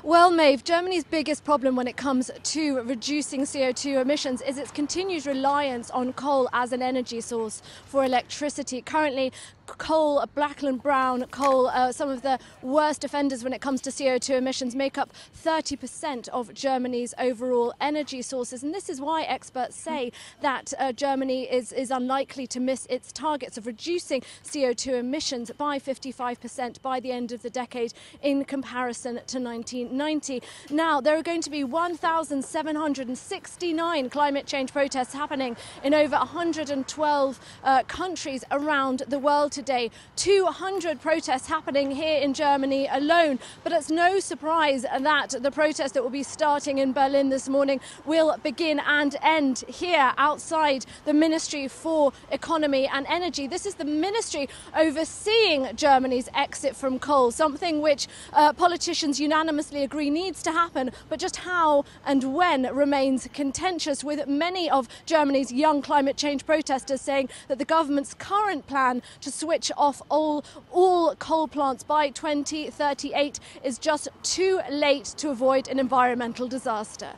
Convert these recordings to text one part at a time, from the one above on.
Well, Maeve, Germany's biggest problem when it comes to reducing CO2 emissions is its continued reliance on coal as an energy source for electricity. Currently, coal, black and brown coal, some of the worst offenders when it comes to CO2 emissions, make up 30% of Germany's overall energy sources. And this is why experts say that Germany is unlikely to miss its targets of reducing CO2 emissions by 55% by the end of the decade in comparison to 1990. Now, there are going to be 1,769 climate change protests happening in over 112 countries around the world today. 200 protests happening here in Germany alone. But it's no surprise that the protest that will be starting in Berlin this morning will begin and end here outside the Ministry for Economy and Energy. This is the ministry overseeing Germany's exit from coal, something which politicians unanimously agree needs to happen, but just how and when remains contentious, with many of Germany's young climate change protesters saying that the government's current plan to switch off all coal plants by 2038 is just too late to avoid an environmental disaster.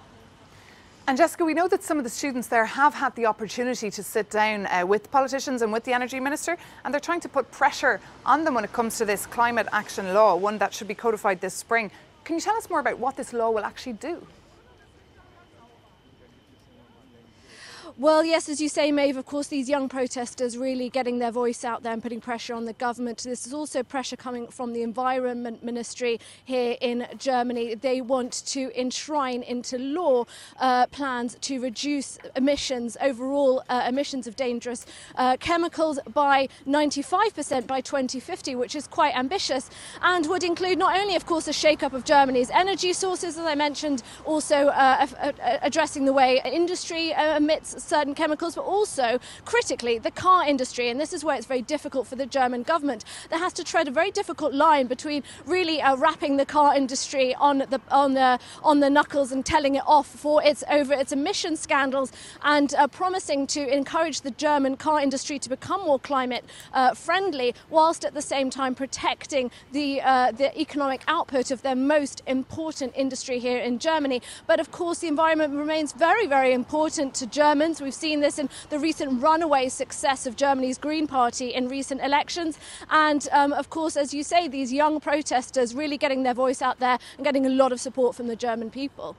And Jessica, we know that some of the students there have had the opportunity to sit down with politicians and with the Energy Minister, and they're trying to put pressure on them when it comes to this climate action law, one that should be codified this spring. Can you tell us more about what this law will actually do? Well, yes, as you say, Maeve, of course, these young protesters really getting their voice out there and putting pressure on the government. This is also pressure coming from the Environment Ministry here in Germany. They want to enshrine into law plans to reduce emissions, overall emissions of dangerous chemicals by 95% by 2050, which is quite ambitious, and would include not only, of course, a shake-up of Germany's energy sources, as I mentioned, also addressing the way industry emits certain chemicals, but also critically the car industry. And this is where it's very difficult for the German government that has to tread a very difficult line between really wrapping the car industry on the knuckles and telling it off for its emission scandals, and promising to encourage the German car industry to become more climate friendly, whilst at the same time protecting the economic output of their most important industry here in Germany. But of course, the environment remains very, very important to Germans. We've seen this in the recent runaway success of Germany's Green Party in recent elections. And of course, as you say, these young protesters really getting their voice out there and getting a lot of support from the German people.